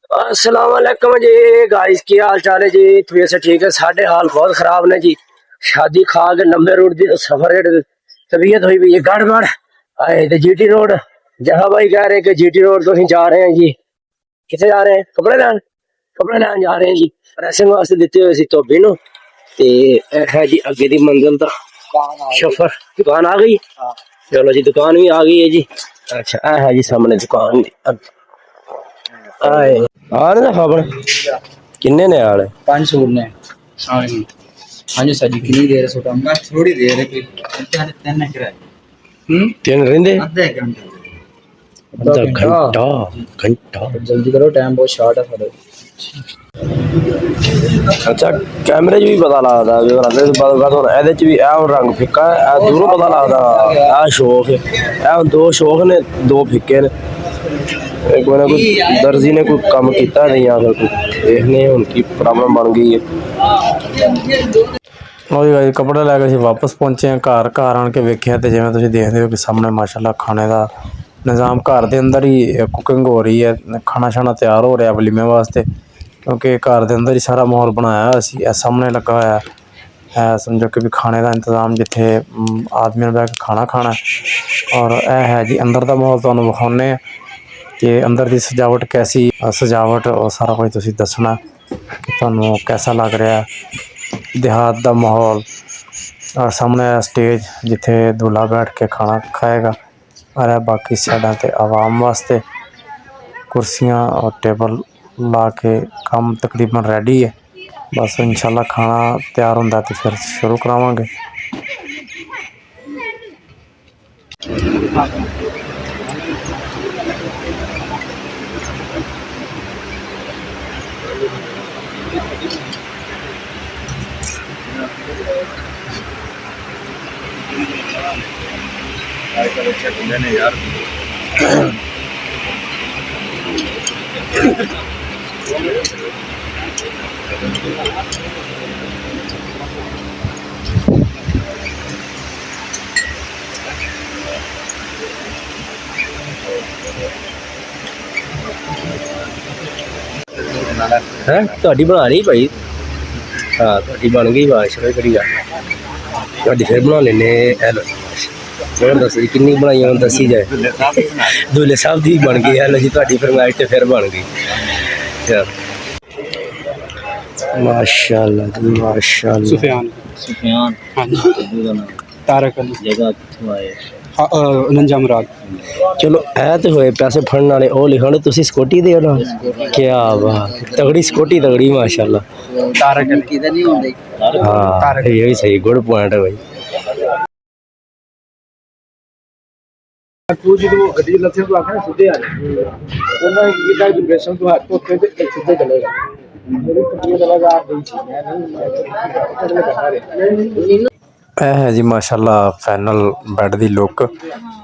अस्सलाम वालेकुम जी गाइस, की हाल चाल है जी? तबीयत से ठीक है? साढ़े हाल बहुत खराब ने जी। शादी खा के लंबे रूट दी सफर तबीयत हुई भी है गड़बड़। आए तो जीटी रोड जहाँ भाई कह रहे कि जीटी रोड तो ਅਸੀਂ जा रहे हैं जी। कितने जा रहे हैं? कपड़े लैन जा रहे हैं जी। रैसिंग वास्ते दिते हुए सी धोबी नु ते है जी अगे दी मंजिल दा सफर। दुकान आ गई? चलो जी, दुकान भी आ गई है जी। अच्छा है जी सामने दुकान आए आ रहे ना खबर किन्ने ने आले 5 सूट ने हाँ जी। हाँ जी सर जी कितनी देर है सूटा बस थोड़ी देर है कोई तीन किराए तीन रेंदे आधे घंटे आधा घंटा घंटा। जल्दी करो टाइम बहुत शॉर्ट है साढ़े अच्छा कैमरे 'ਚ ਵੀ ਪਤਾ ਲੱਗਦਾ ਜਦੋਂ ਅੱਗੇ ਤੋਂ ਬਾਅਦ ਹੁਣ ਇਹਦੇ 'ਚ ਵੀ ਇਹ ਹੁਣ ਰੰਗ ਫਿੱਕਾ ਹੈ, ਇਹ ਦੂਰੋਂ ਪਤਾ ਲੱਗਦਾ ਇਹ ਸ਼ੌਕ ਹੈ। ਇਹ ਹੁਣ ਦੋ ਸ਼ੌਕ ਨੇ, ਦੋ ਫਿੱਕੇ ਨੇ। ਇਹ ਕੋਈ ਨਾ ਕੋਈ ਦਰਜੀ ਨੇ ਕੋਈ ਕੰਮ ਕੀਤਾ ਨਹੀਂ ਜਾਂ ਫਿਰ ਕੋਈ ਦੇਖਨੇ ਹੁਣ ਕੀ ਪ੍ਰੋਬਲਮ ਬਣ ਗਈ ਹੈ। ਲਓ ਜੀ ਗਾਇਸ, ਕੱਪੜੇ ਲੈ ਕੇ ਅਸੀਂ ਵਾਪਸ ਪਹੁੰਚੇ ਹਾਂ ਘਰ। ਘਰ ਆਣ ਕੇ ਵੇਖਿਆ ਤੇ ਜਿਵੇਂ ਤੁਸੀਂ ਦੇਖਦੇ ਹੋ ਕਿ ਸਾਹਮਣੇ ਮਾਸ਼ਾਅੱਲਾ ਖਾਣੇ ਦਾ ਨਿਜ਼ਾਮ ਘਰ ਦੇ ਅੰਦਰ ਹੀ ਕੁਕਿੰਗ ਹੋ ਰਹੀ ਹੈ। ਖਾਣਾ ਛਾਣਾ ਤਿਆਰ ਹੋ ਰਿਹਾ ਵਲੀਮੇ ਵਾਸਤੇ, ਕਿਉਂਕਿ ਘਰ ਦੇ ਅੰਦਰ ਹੀ ਸਾਰਾ ਮਾਹੌਲ ਬਣਾਇਆ ਹੋਇਆ ਸੀ। ਇਹ ਸਾਹਮਣੇ ਲੱਗਾ ਹੋਇਆ ਹੈ ਸਮਝੋ ਕਿ ਵੀ ਖਾਣੇ ਦਾ ਇੰਤਜ਼ਾਮ ਜਿੱਥੇ ਆਦਮੀਆਂ ਨੇ ਬਹਿ ਕੇ ਖਾਣਾ ਖਾਣਾ। ਔਰ ਇਹ ਹੈ ਜੀ ਅੰਦਰ ਦਾ ਮਾਹੌਲ, ਤੁਹਾਨੂੰ ਵਿਖਾਉਂਦੇ ਹਾਂ ਕਿ ਅੰਦਰ ਦੀ ਸਜਾਵਟ ਕੈਸੀ ਸਜਾਵਟ ਉਹ ਸਾਰਾ ਕੁਝ ਤੁਸੀਂ ਦੱਸਣਾ ਕਿ ਤੁਹਾਨੂੰ कैसा ਲੱਗ ਰਿਹਾ। देहात का माहौल और सामने स्टेज जिथे दूल्हा बैठ के खाना खाएगा और बाकी साइडों ते आवाम वास्ते कुर्सियां और टेबल ला के काम तकरीबन रेडी है। बस इंशाल्लाह खाना तैयार होंदा तो फिर शुरू करावांगे। ਹੈ ਤੁਹਾਡੀ ਬਣਾ ਲਈ ਭਾਈ? ਹਾਂ ਤੁਹਾਡੀ ਬਣ ਗਈ ਬਾਸ਼ ਕਰੀ ਗੱਲ ਤੁਹਾਡੀ ਫਿਰ ਬਣਾ ਲੈਨੇ। ਹੁਣ ਦੱਸੋ ਜੀ ਕਿੰਨੀ ਬਣਾਈ ਹੁਣ ਦੱਸੀ ਜਾਏ। ਦੁੱਲੇ ਸਾਹਿਬ ਦੀ ਬਣ ਗਈ ਹੈ ਜੀ ਤੁਹਾਡੀ ਫਰਮਾਇਸ਼ ਤੇ ਫਿਰ ਬਣ ਗਈ। ਚਲ माशाल्लाह जी माशाल्लाह। सुफियान हाँ जी तारक अली जगह कितों आए नंजा मुराद। चलो ऐ तो होए पैसे फड़न वाले ओ लिखण तुसी सिक्योरिटी दे ना। क्या बात तगड़ी सिक्योरिटी तगड़ी माशाल्लाह। तारक अली किधर नहीं होंगे हाँ यही सही गुड पॉइंट है भाई। तू जो गड्डी लथे तो आखना सीधे आ ਉਹਨਾਂ ਕੀ ਦਾ ਜਨਰੇਸ਼ਨ ਤੋਂ ਹੱਥ ਉੱਤੇ ਤੇ ਸਿੱਧੇ ਚਲੇਗਾ ਮੇਰੀ ਕੁੜੀ ਦਾ ਲਗਾ ਗਈ ਸੀ ਮੈਂ ਨਹੀਂ ਇਹ ਹੈ ਜੀ ਮਾਸ਼ਾਅੱਲਾ ਫਾਈਨਲ ਬੈੱਡ ਦੀ ਲੁੱਕ।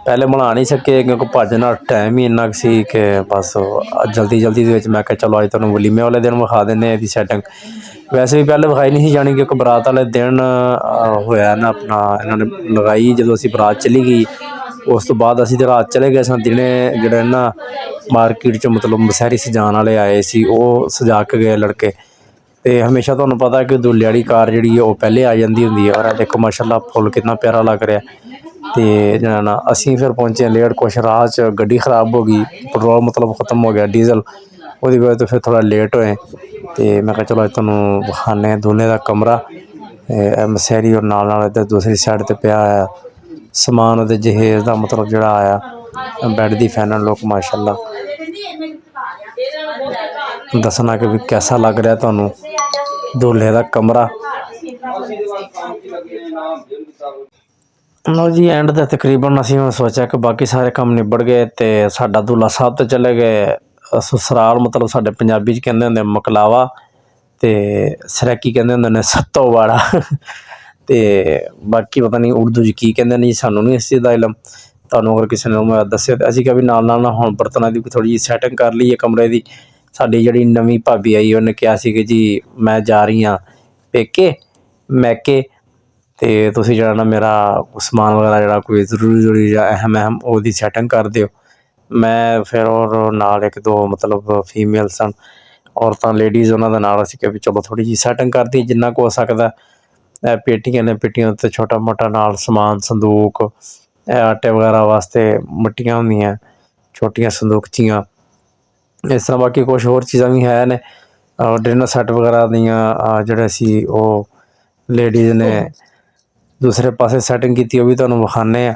ਪਹਿਲੇ ਬਣਾ ਨਹੀਂ ਸਕੇ ਕਿਉਂਕਿ ਭੱਜ ਨਾਲ ਟਾਈਮ ਹੀ ਇੰਨਾ ਕੁ ਸੀ ਕਿ ਬਸ ਜਲਦੀ ਜਲਦੀ ਦੇ ਵਿੱਚ ਮੈਂ ਕਿਹਾ ਚਲੋ ਅੱਜ ਤੁਹਾਨੂੰ ਵਲੀਮੇ ਵਾਲੇ ਦਿਨ ਵਿਖਾ ਦਿੰਦੇ ਇਹਦੀ ਸੈਟਿੰਗ। ਵੈਸੇ ਵੀ ਪਹਿਲੇ ਵਿਖਾਈ ਨਹੀਂ ਸੀ ਜਾਣੀ ਕਿਉਂਕਿ ਬਰਾਤ ਵਾਲੇ ਦਿਨ ਹੋਇਆ ਨਾ ਆਪਣਾ ਇਹਨਾਂ ਨੇ ਲਗਾਈ ਜਦੋਂ ਅਸੀਂ ਬਰਾਤ ਚਲੀ ਗਈ। ਉਸ ਤੋਂ ਬਾਅਦ ਅਸੀਂ ਤਾਂ ਰਾਤ ਚਲੇ ਗਏ ਸਾਂ। ਦਿਨੇ ਜਿਹੜੇ ਨਾ ਮਾਰਕੀਟ 'ਚ ਮਤਲਬ ਮਸਹਿਰੀ ਸਜਾਉਣ ਵਾਲੇ ਆਏ ਸੀ ਉਹ ਸਜਾ ਕੇ ਗਏ ਲੜਕੇ। ਤੇ ਹਮੇਸ਼ਾ ਤੁਹਾਨੂੰ ਪਤਾ ਕਿ ਦੁੱਲੇ ਵਾਲੀ ਕਾਰ ਜਿਹੜੀ ਹੈ ਉਹ ਪਹਿਲੇ ਆ ਜਾਂਦੀ ਹੁੰਦੀ ਹੈ। ਔਰ ਇਹ ਦੇਖੋ ਮਾਸ਼ਾਅੱਲਾ ਫੁੱਲ ਕਿੰਨਾ ਪਿਆਰਾ ਲੱਗ ਰਿਹਾ। ਤੇ ਜਿਹੜਾ ਨਾ ਅਸੀਂ ਫਿਰ ਪਹੁੰਚੇ ਲੇਟ, ਕੁਛ ਰਾਹ 'ਚ ਗੱਡੀ ਖ਼ਰਾਬ ਹੋ ਗਈ, ਪੈਟਰੋਲ ਮਤਲਬ ਖ਼ਤਮ ਹੋ ਗਿਆ ਡੀਜ਼ਲ, ਉਹਦੀ ਵਜ੍ਹਾ ਤੋਂ ਫਿਰ ਥੋੜ੍ਹਾ ਲੇਟ ਹੋਏ। ਤੇ ਮੈਂ ਕਿਹਾ ਚਲੋ ਅੱਜ ਤੁਹਾਨੂੰ ਵਿਖਾਉਂਦੇ ਦੋਨੇ ਦਾ ਕਮਰਾ। ਮਸਹਿਰੀ ਔਰ ਨਾਲ ਨਾਲ ਇੱਧਰ ਦੂਸਰੀ ਸਾਈਡ 'ਤੇ ਪਿਆ ਹੋਇਆ ਸਮਾਨ ਉਹਦੇ ਜਹੇਜ਼ ਦਾ ਮਤਲਬ ਜਿਹੜਾ ਆਇਆ ਬੈੱਡ ਦੀ ਫਾਈਨਲ ਲੁੱਕ ਮਾਸ਼ਾਅੱਲਾ। ਦੱਸਣਾ ਕਿ ਵੀ कैसा ਲੱਗ ਰਿਹਾ ਤੁਹਾਨੂੰ दूल्हे का कमरा। ਲਓ ਜੀ ਐਂਡ ਦਾ ਤਕਰੀਬਨ ਅਸੀਂ ਹੁਣ ਸੋਚਿਆ ਕਿ ਬਾਕੀ ਸਾਰੇ ਕੰਮ ਨਿਬੜ ਗਏ ਤੇ ਸਾਡਾ दूल्हा ਸਾਹਿਬ ਤੇ ਚਲੇ ਗਏ ਸਸੁਰਾਲ, ਮਤਲਬ ਸਾਡੇ ਪੰਜਾਬੀ 'ਚ ਕਹਿੰਦੇ ਹੁੰਦੇ ਮਕਲਾਵਾ ਤੇ ਸਰੈਕੀ ਕਹਿੰਦੇ ਹੁੰਦੇ ਨੇ ਸੱਤੋ ਵਾੜਾ। ਤੇ ਬਾਕੀ ਪਤਾ ਨਹੀਂ ਉਰਦੂ 'ਚ ਕੀ ਕਹਿੰਦੇ ਨੇ ਜੀ, ਸਾਨੂੰ ਨਹੀਂ ਇਸ ਚੀਜ਼ ਦਾ ਇਲਮ। ਤੁਹਾਨੂੰ ਅਗਰ ਕਿਸੇ ਨੇ ਮੈਂ ਦੱਸਿਆ ਤਾਂ ਅਸੀਂ ਕਿਹਾ ਵੀ ਨਾਲ ਨਾਲ ਹੁਣ ਬਰਤਨਾਂ ਦੀ ਥੋੜ੍ਹੀ ਜਿਹੀ ਸੈਟਿੰਗ ਕਰ ਲਈਏ ਕਮਰੇ ਦੀ। ਸਾਡੀ ਜਿਹੜੀ ਨਵੀਂ ਭਾਬੀ ਆਈ ਉਹਨੇ ਕਿਹਾ ਸੀ ਕਿ ਜੀ ਮੈਂ ਜਾ ਰਹੀ ਹਾਂ ਪੇਕੇ ਮੈਕੇ ਤੇ ਤੁਸੀਂ ਜਿਹੜਾ ਨਾ ਮੇਰਾ ਸਮਾਨ ਵਗੈਰਾ ਜਿਹੜਾ ਕੋਈ ਜ਼ਰੂਰੀ ਜਾਂ ਅਹਿਮ ਉਹਦੀ ਸੈਟਿੰਗ ਕਰ ਦਿਓ। ਮੈਂ ਫਿਰ ਔਰ ਨਾਲ ਇੱਕ ਦੋ ਮਤਲਬ ਫੀਮੇਲ ਸਨ, ਔਰਤਾਂ ਲੇਡੀਜ਼, ਉਹਨਾਂ ਦੇ ਨਾਲ ਅਸੀਂ ਕਿਹਾ ਵੀ ਚਲੋ ਥੋੜ੍ਹੀ ਜਿਹੀ ਸੈਟਿੰਗ ਕਰਦੀ ਜਿੰਨਾ ਕੁ ਹੋ ਸਕਦਾ। ਇਹ ਪੇਟੀਆਂ ਨੇ, ਪੇਟੀਆਂ ਉੱਤੇ ਛੋਟਾ ਮੋਟਾ ਨਾਲ ਸਮਾਨ, ਸੰਦੂਕ, ਇਹ ਆਟੇ ਵਗੈਰਾ ਵਾਸਤੇ ਮੱਟੀਆਂ ਹੁੰਦੀਆਂ ਛੋਟੀਆਂ ਸੰਦੂਕਚੀਆਂ, ਇਸ ਤਰ੍ਹਾਂ ਬਾਕੀ ਕੁਛ ਹੋਰ ਚੀਜ਼ਾਂ ਵੀ ਹੈ ਨੇ। ਡਿਨਰ ਸੈੱਟ ਵਗੈਰਾ ਦੀਆਂ ਜਿਹੜੇ ਸੀ ਉਹ ਲੇਡੀਜ਼ ਨੇ ਦੂਸਰੇ ਪਾਸੇ ਸੈਟਿੰਗ ਕੀਤੀ, ਉਹ ਵੀ ਤੁਹਾਨੂੰ ਵਿਖਾਉਂਦੇ ਹਾਂ।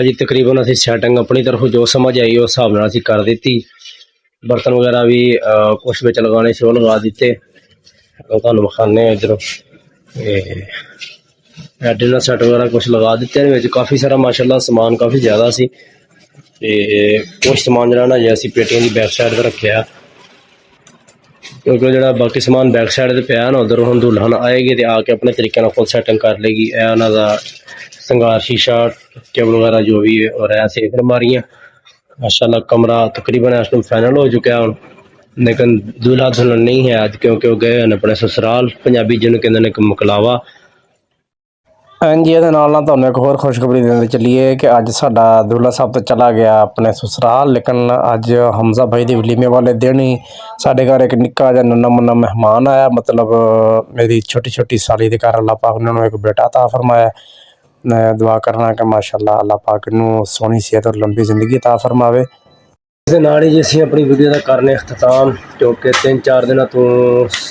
ਜੀ ਤਕਰੀਬਨ ਅਸੀਂ ਸੈਟਿੰਗ ਆਪਣੀ ਤਰਫੋਂ ਜੋ ਸਮਝ ਆਈ ਉਸ ਹਿਸਾਬ ਨਾਲ ਅਸੀਂ ਕਰ ਦਿੱਤੀ। ਬਰਤਨ ਵਗੈਰਾ ਵੀ ਕੁਛ ਵਿੱਚ ਲਗਾਉਣੇ ਸੀ ਉਹ ਲਗਾ ਦਿੱਤੇ, ਉਹ ਤੁਹਾਨੂੰ ਵਿਖਾਉਂਦੇ ਹਾਂ ਇੱਧਰੋਂ। ਤੇ ਡਿਨਰ ਸੈੱਟ ਵਗੈਰਾ ਕੁਛ ਲਗਾ ਦਿੱਤੇ ਇਹਦੇ ਵਿੱਚ, ਕਾਫੀ ਸਾਰਾ ਮਾਸ਼ਾਅੱਲਾ ਸਮਾਨ ਕਾਫੀ ਜ਼ਿਆਦਾ ਸੀ। ਤੇ ਕੁਛ ਸਮਾਨ ਜਿਹੜਾ ਨਾ ਜੇ ਅਸੀਂ ਪੇਟੀਆਂ ਦੀ ਬੈਕ ਸਾਈਡ 'ਤੇ ਰੱਖਿਆ, ਕਿਉਂਕਿ ਜਿਹੜਾ ਬਾਕੀ ਸਮਾਨ ਬੈਕ ਸਾਈਡ 'ਤੇ ਪਿਆ ਨਾ, ਉੱਧਰ ਹੁਣ ਦੁਲਹਨ ਆਏਗੀ ਤੇ ਆ ਕੇ ਆਪਣੇ ਤਰੀਕੇ ਨਾਲ ਖੁਦ ਸੈਟਿੰਗ ਕਰ ਲਏਗੀ। ਇਹ ਉਹਨਾਂ ਦਾ ਸੰਗਾਰ ਸ਼ੀਸ਼ਾ, ਟੇਬਲ ਵਗੈਰਾ ਜੋ ਵੀ ਹੈ, ਔਰ ਇਹ ਸੇਫ ਅਲਮਾਰੀਆਂ। माशाल्लाह कमरा तकरीबन इस टाइम फाइनल हो चुका है, लेकिन दूल्हा दुल्हन नहीं है अज, क्योंकि वो गए हैं अपने ससुराल, पंजाबी जिन्होंने कहते हैं मकलावा। ਹਾਂਜੀ, ਇਹਦੇ ਨਾਲ ਨਾਲ ਤੁਹਾਨੂੰ ਇੱਕ ਹੋਰ ਖੁਸ਼ਖਬਰੀ ਦਿੰਦੇ ਚੱਲੀਏ ਕਿ ਅੱਜ ਸਾਡਾ ਦੁੱਲਾ ਸਾਹਿਬ ਤੋਂ ਚਲਾ ਗਿਆ ਆਪਣੇ ਸਸੁਰਾਲ, ਲੇਕਿਨ ਅੱਜ ਹਮਜ਼ਾ ਭਾਈ ਦੀ ਵਲੀਮੇ ਵਾਲੇ ਦਿਨ ਹੀ ਸਾਡੇ ਘਰ ਇੱਕ ਨਿੱਕਾ ਜਿਹਾ ਨੰਨਾ ਮੁੰਨਾ ਮਹਿਮਾਨ ਆਇਆ। ਮਤਲਬ ਮੇਰੀ ਛੋਟੀ ਛੋਟੀ ਸਾਲੀ ਦੇ ਘਰ ਅੱਲਾਹ ਪਾਕ ਨੇ ਉਹਨੂੰ ਇੱਕ ਬੇਟਾ ਅਤਾ ਫਰਮਾਇਆ। ਮੈਂ ਦੁਆ ਕਰਨਾ ਕਿ ਮਾਸ਼ਾਅੱਲਾ ਅੱਲਾਹ ਪਾਕ ਨੂੰ ਸੋਹਣੀ ਸਿਹਤ ਔਰ ਲੰਬੀ ਜ਼ਿੰਦਗੀ ਅਤਾ ਫਰਮਾਵੇ। ਇਸ ਦੇ ਨਾਲ ਹੀ ਜੀ ਅਸੀਂ ਆਪਣੀ ਵੀਡੀਓ ਦਾ ਕਰਨੇ ਅਖਤਾਮ, ਕਿਉਂਕਿ 3-4 ਦਿਨਾਂ ਤੋਂ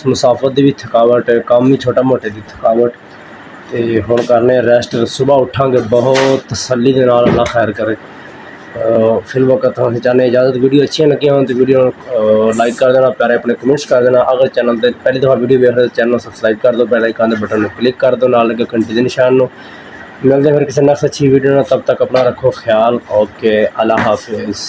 ਮੁਸਾਫਤ ਦੀ ਵੀ ਥਕਾਵਟ, ਕੰਮ ਵੀ ਛੋਟਾ ਮੋਟੇ ਦੀ ਥਕਾਵਟ, ਤੇ ਹੁਣ ਕਰਨੇ ਰੈਸਟ। ਸੁਬਾਹ ਉੱਠਾਂਗੇ ਬਹੁਤ ਤਸੱਲੀ ਦੇ ਨਾਲ, ਅੱਲਾਹ ਖੈਰ ਕਰੇ। फिल वक्त हम चाहते इजाज़त। वीडियो अच्छी लगी हो तो वीडियो लाइक कर देना, प्यारे अपने कमेंट्स कर देना। अगर चैनल पर पहली दफ़ा वीडियो देख रहे हो चैनल सबसक्राइब कर दो, बेल आइकन के बटन को क्लिक कर दो, नाल लगे घंटी के निशान को। मिलते हैं फिर किसी नेक्स्ट अच्छी वीडियो में, तब तक अपना रखो ख्याल। ओके, अल्लाह हाफिज़।